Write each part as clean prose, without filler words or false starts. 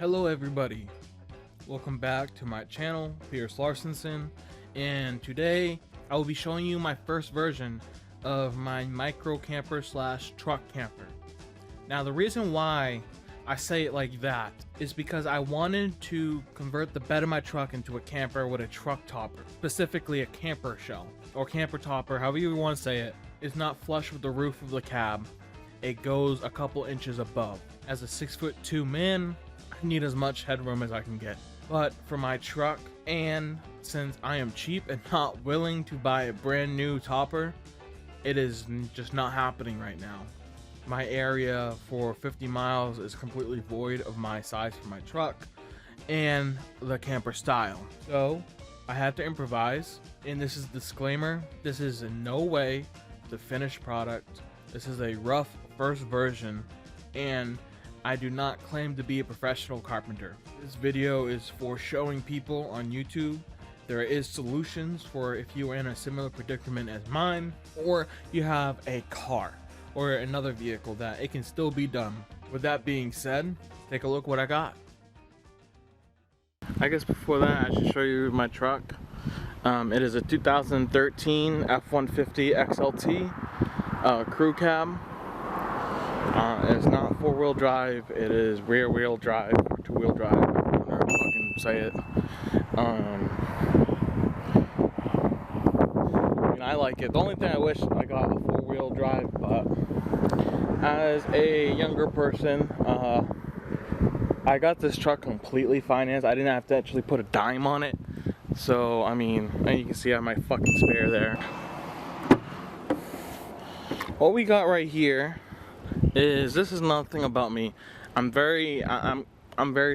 Hello everybody, welcome back to my channel, Pierce Larsonson, and today I will be showing you my first version of my micro camper slash truck camper. Now the reason why I say it like that is because I wanted to convert the bed of my truck into a camper with a truck topper, specifically a camper shell or camper topper, however you want to say it. It's not flush with the roof of the cab, it goes a couple inches above. As a 6'2" man, I need as much headroom as I can get. But for my truck, and since I am cheap and not willing to buy a brand new topper, it is just not happening right now. My area for 50 miles is completely void of my size for my truck and the camper style. So I had to improvise, and this is a disclaimer, this is in no way the finished product. This is a rough first version, and I do not claim to be a professional carpenter. This video is for showing people on YouTube there is solutions for if you are in a similar predicament as mine, or you have a car or another vehicle that it can still be done. With that being said, take a look what I got. I guess before that I should show you my truck. It is a 2013 F-150 XLT crew cab. It's not four-wheel drive, it is rear-wheel drive or two-wheel drive, whatever fucking say it. I like it. The only thing I wish I got a four-wheel drive, but as a younger person, I got this truck completely financed. I didn't have to actually put a dime on it. So, I mean, and you can see I have my fucking spare there. What we got right here is, this is nothing about me. I'm very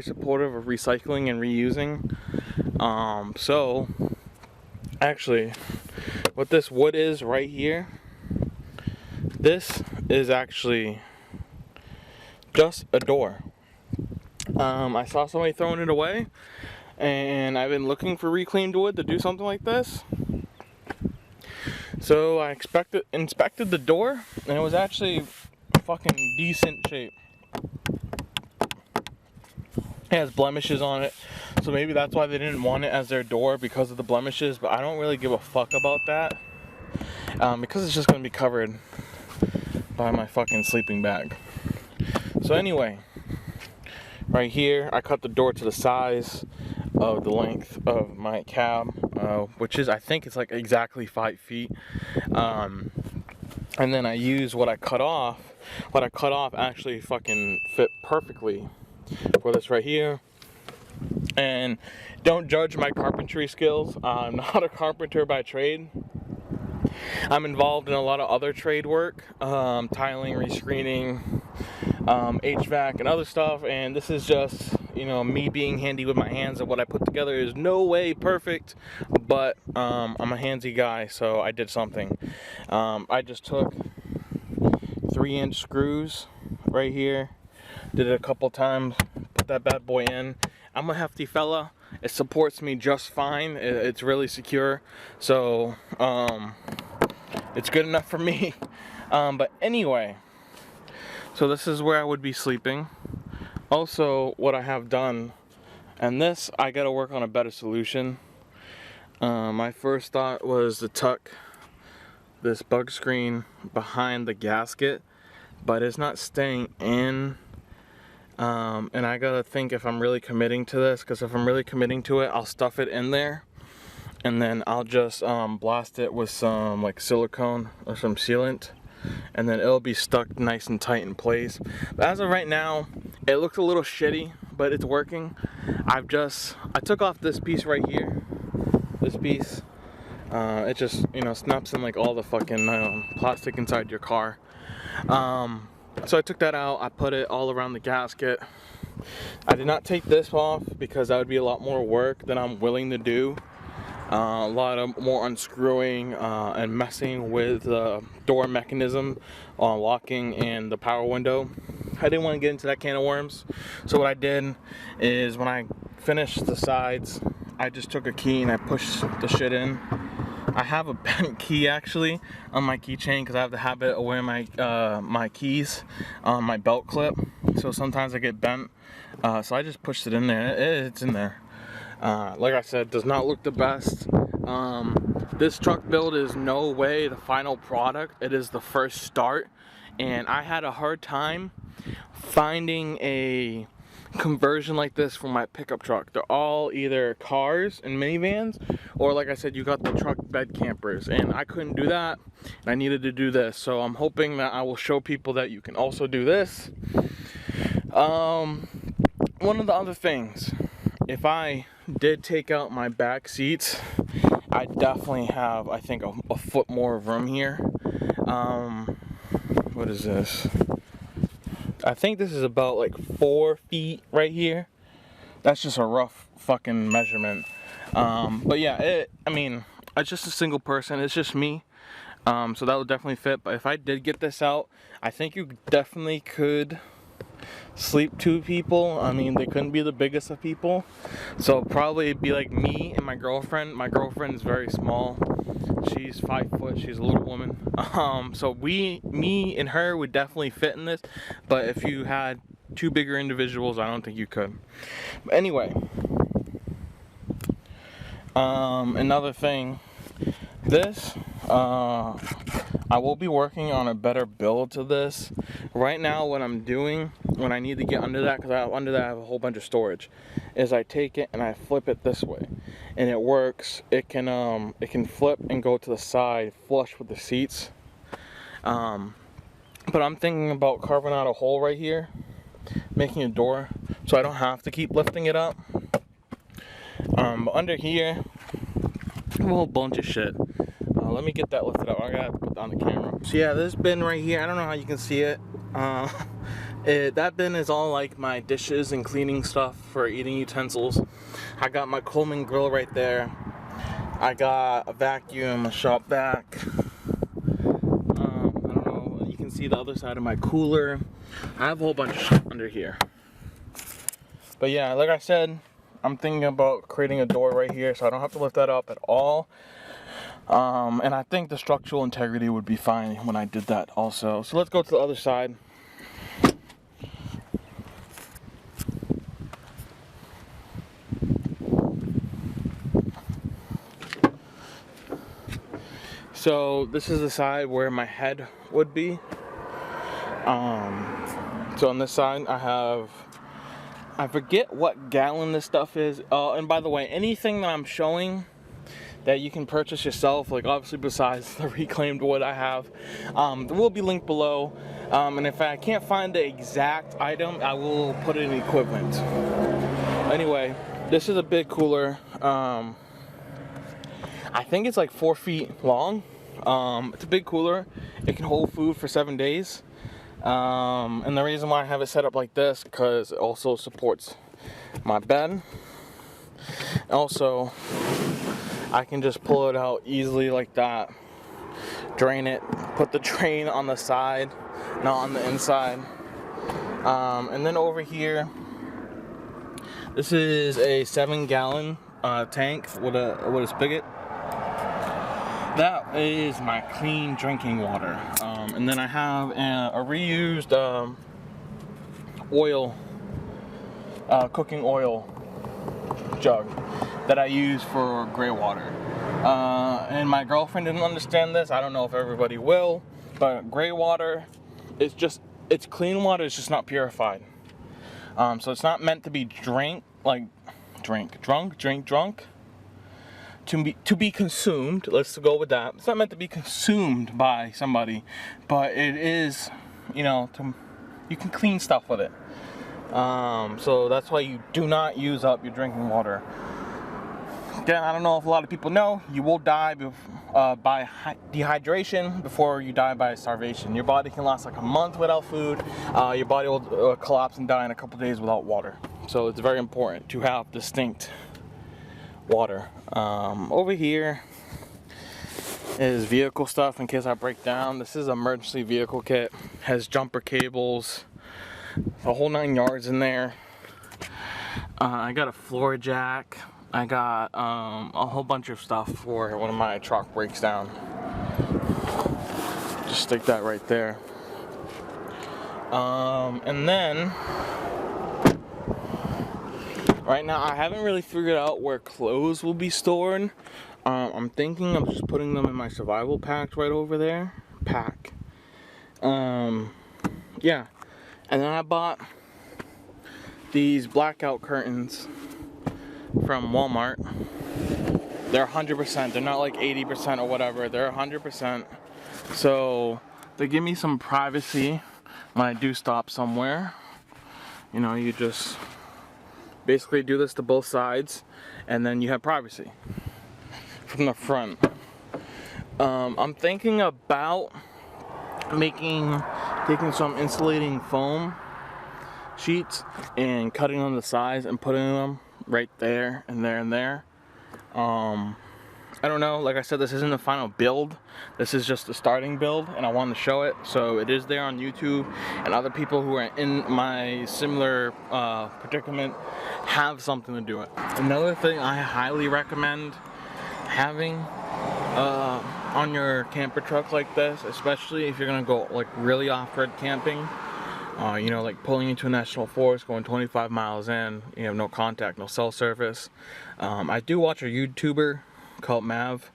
supportive of recycling and reusing. So actually what this wood is right here, this is actually just a door. I saw somebody throwing it away, and I've been looking for reclaimed wood to do something like this. So I inspected the door, and it was actually fucking decent shape. It has blemishes on it, so maybe that's why they didn't want it as their door, because of the blemishes, but I don't really give a fuck about that, because it's just going to be covered by my fucking sleeping bag. So anyway, right here I cut the door to the size of the length of my cab, which is, I think it's like exactly 5 feet, and then I use what I cut off. What I cut off actually fucking fit perfectly for this right here. And don't judge my carpentry skills. I'm not a carpenter by trade. I'm involved in a lot of other trade work, tiling, rescreening, HVAC and other stuff, and this is just, you know, me being handy with my hands, and what I put together is no way perfect, but I'm a handsy guy, so I did something. I just took 3-inch screws right here, did it a couple times, put that bad boy in. I'm a hefty fella, it supports me just fine, it's really secure, so it's good enough for me. But anyway, so this is where I would be sleeping. Also, what I have done, and this I gotta work on a better solution. My first thought was to tuck this bug screen behind the gasket, but it's not staying in, and I gotta think if I'm really committing to this, because if I'm really committing to it, I'll stuff it in there, and then I'll just blast it with some like silicone or some sealant, and then it'll be stuck nice and tight in place. But as of right now, it looks a little shitty, but it's working. I took off this piece right here, this piece. It just, you know, snaps in like all the fucking plastic inside your car. So I took that out, I put it all around the gasket. I did not take this off because that would be a lot more work than I'm willing to do. A lot of more unscrewing and messing with the door mechanism on locking and the power window. I didn't want to get into that can of worms. So what I did is, when I finished the sides, I just took a key and I pushed the shit in. I have a bent key actually on my keychain because I have the habit of wearing my my keys on my belt clip, so sometimes I get bent. So I just pushed it in there. It's in there. Like I said, does not look the best. This truck build is no way the final product. It is the first start, and I had a hard time finding a conversion like this for my pickup truck. They're all either cars and minivans, or like I said, you got the truck bed campers, and I couldn't do that, and I needed to do this. So I'm hoping that I will show people that you can also do this. One of the other things, if I did take out my back seats, I definitely have, I think, a foot more of room here. What is this? I think this is about like 4 feet right here. That's just a rough fucking measurement. But yeah, I mean, it's just a single person. It's just me. So that would definitely fit. But if I did get this out, I think you definitely could sleep 2 people. I mean, they couldn't be the biggest of people. So probably it'd be like me and my girlfriend. My girlfriend is very small. She's 5 foot. She's a little woman. So me and her would definitely fit in this. But if you had 2 bigger individuals, I don't think you could. But anyway, another thing, this, I will be working on a better build to this. Right now, what I'm doing when I need to get under that, because under that I have a whole bunch of storage, is I take it and I flip it this way, and it works. It can flip and go to the side, flush with the seats. But I'm thinking about carving out a hole right here, making a door, so I don't have to keep lifting it up. But under here, a whole bunch of shit. Let me get that lifted up. I gotta put that on the camera. So yeah, this bin right here, I don't know how you can see it. That bin is all like my dishes and cleaning stuff for eating utensils. I got my Coleman grill right there. I got a vacuum, a shop vac. I don't know, you can see the other side of my cooler. I have a whole bunch of shit under here. But yeah, like I said, I'm thinking about creating a door right here so I don't have to lift that up at all. And I think the structural integrity would be fine when I did that also. So let's go to the other side. So this is the side where my head would be. So on this side I forget what gallon this stuff is. And by the way, anything that I'm showing that you can purchase yourself, like obviously besides the reclaimed wood I have, will be linked below. And if I can't find the exact item, I will put it in equivalent. Anyway, this is a big cooler. I think it's like 4 feet long. It's a big cooler. It can hold food for 7 days. And the reason why I have it set up like this, because it also supports my bed. Also, I can just pull it out easily like that, drain it, put the drain on the side, not on the inside. And then over here, this is a 7-gallon tank with a spigot. That is my clean drinking water. And then I have a reused cooking oil jug that I use for gray water. And my girlfriend didn't understand this. I don't know if everybody will, but gray water is it's clean water, it's just not purified. So it's not meant to be drunk, to be consumed. Let's go with that. It's not meant to be consumed by somebody, but it is, you can clean stuff with it. So that's why you do not use up your drinking water. Again, I don't know if a lot of people know, you will die by dehydration before you die by starvation. Your body can last like a month without food. Your body will collapse and die in a couple days without water. So it's very important to have distinct water. Over here is vehicle stuff in case I break down. This is an emergency vehicle kit. Has jumper cables, a whole 9 yards in there. I got a floor jack. I got a whole bunch of stuff for when my truck breaks down. Just stick that right there. And then Right now, I haven't really figured out where clothes will be stored. I'm thinking of just putting them in my survival pack right over there. Yeah. And then I bought these blackout curtains from Walmart. They're 100%. They're not like 80% or whatever. They're 100%. So they give me some privacy when I do stop somewhere. You know, you just basically do this to both sides, and then you have privacy from the front. I'm thinking about taking some insulating foam sheets and cutting them to size and putting them right there and there and there. I don't know, like I said, this isn't the final build. This is just the starting build, and I wanted to show it. So it is there on YouTube, and other people who are in my similar predicament have something to do it. Another thing I highly recommend having on your camper truck like this, especially if you're gonna go like really off-grid camping, you know, like pulling into a national forest, going 25 miles in, you have no contact, no cell service. I do watch a YouTuber called Mav.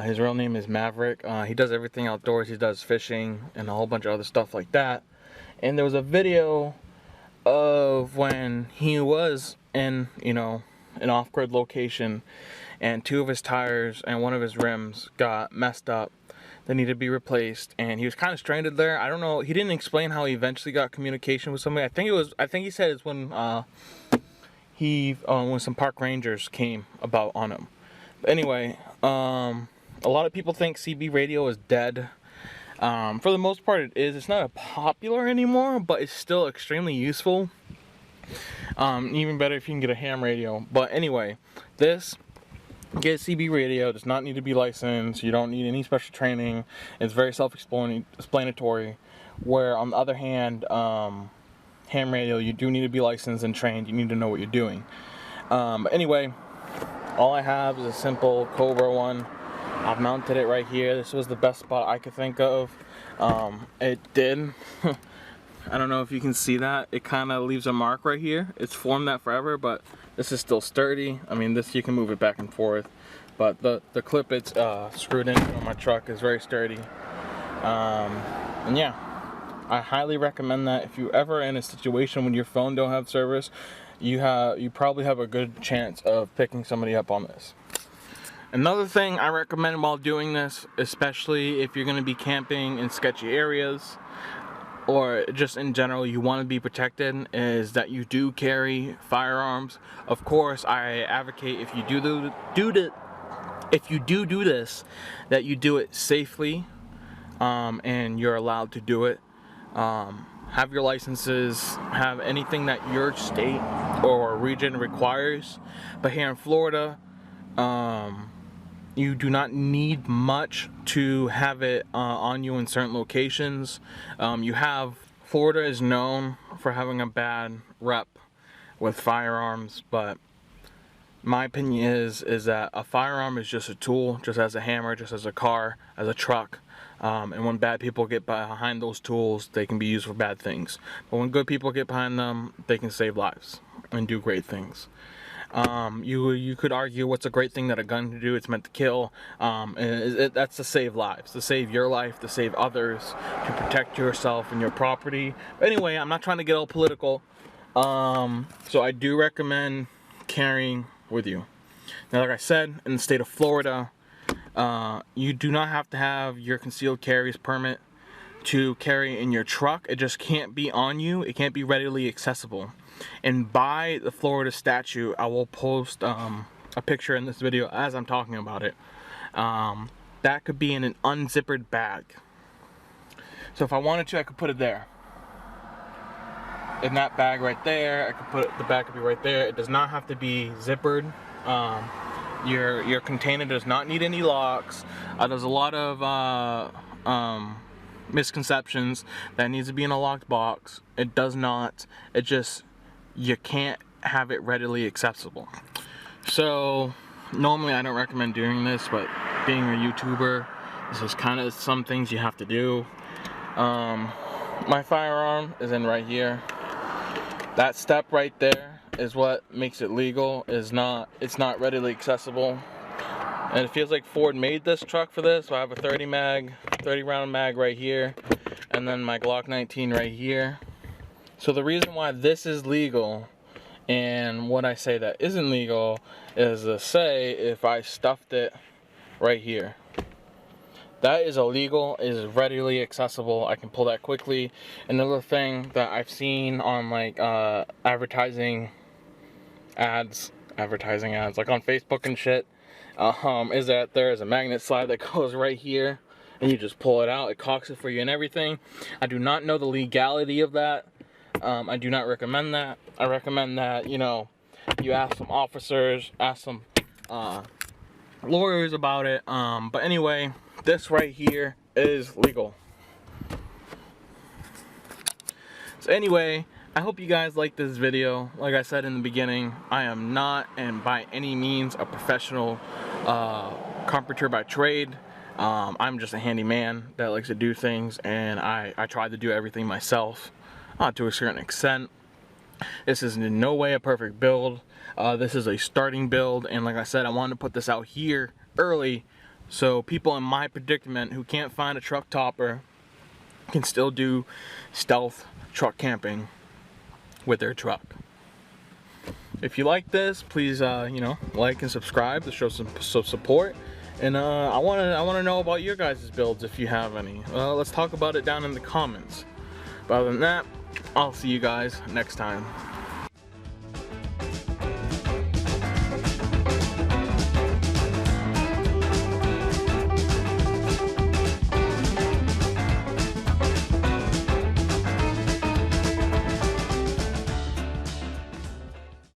His real name is Maverick. He does everything outdoors. He does fishing and a whole bunch of other stuff like that. And there was a video of when he was in, you know, an off-grid location, and 2 of his tires and 1 of his rims got messed up. They needed to be replaced, and he was kind of stranded there. I don't know. He didn't explain how he eventually got communication with somebody. I think he said it's when when some park rangers came about on him. But anyway, a lot of people think CB radio is dead. For the most part, it is. It's not popular anymore, but it's still extremely useful. Even better if you can get a ham radio. But anyway, get CB radio, does not need to be licensed. You don't need any special training. It's very self-explanatory. Where on the other hand, ham radio, you do need to be licensed and trained. You need to know what you're doing. But anyway, all I have is a simple Cobra one. I've mounted it right here. This was the best spot I could think of. It did. I don't know if you can see that. It kind of leaves a mark right here. It's formed that forever, but this is still sturdy. I mean, this, you can move it back and forth, but the clip it's screwed into on my truck is very sturdy. And yeah, I highly recommend that. If you ever in a situation when your phone don't have service, you probably have a good chance of picking somebody up on this. Another thing I recommend while doing this, especially if you're going to be camping in sketchy areas, or just in general you want to be protected, is that you do carry firearms. Of course, I advocate if you do this, that you do it safely, and you're allowed to do it. Have your licenses, have anything that your state or region requires. But here in Florida, you do not need much to have it on you in certain locations. Florida is known for having a bad rep with firearms, but my opinion is that a firearm is just a tool, just as a hammer, just as a car, as a truck. And when bad people get behind those tools, they can be used for bad things. But when good people get behind them, they can save lives and do great things. You could argue what's a great thing that a gun can do. It's meant to kill. That's to save lives, to save your life, to save others, to protect yourself and your property. But anyway, I'm not trying to get all political. So I do recommend carrying with you. Now, like I said, in the state of Florida, you do not have to have your concealed carries permit to carry in your truck. It just can't be on you. It can't be readily accessible. And by the Florida statute, I will post a picture in this video as I'm talking about it. That could be in an unzippered bag. So if I wanted to, I could put it there. In that bag right there, I could put the bag could be right there. It does not have to be zippered. Your container does not need any locks. There's a lot of misconceptions that it needs to be in a locked box. It does not. It just, you can't have it readily accessible. So normally I don't recommend doing this, but being a YouTuber, this is kind of some things you have to do. My firearm is in right here. That step right there is what makes it legal. It's not readily accessible. And it feels like Ford made this truck for this. So I have a 30 round mag right here, and then my Glock 19 right here. So the reason why this is legal and what I say that isn't legal is to say if I stuffed it right here. That is illegal, is readily accessible. I can pull that quickly. Another thing that I've seen on like advertising ads like on Facebook and shit, is that there is a magnet slide that goes right here and you just pull it out, it cocks it for you and everything. I do not know the legality of that. I do not recommend that. I recommend that, you know, you ask some officers, ask some lawyers about it. But anyway, this right here is legal. So anyway, I hope you guys like this video. Like I said in the beginning, I am not and by any means a professional carpenter by trade. I'm just a handyman that likes to do things, and I try to do everything myself to a certain extent. This is in no way a perfect build. This is a starting build, and like I said, I wanted to put this out here early so people in my predicament who can't find a truck topper can still do stealth truck camping with their truck. If you like this, please you know, like and subscribe to show some support. And I want to know about your guys' builds if you have any. Let's talk about it down in the comments. But other than that, I'll see you guys next time.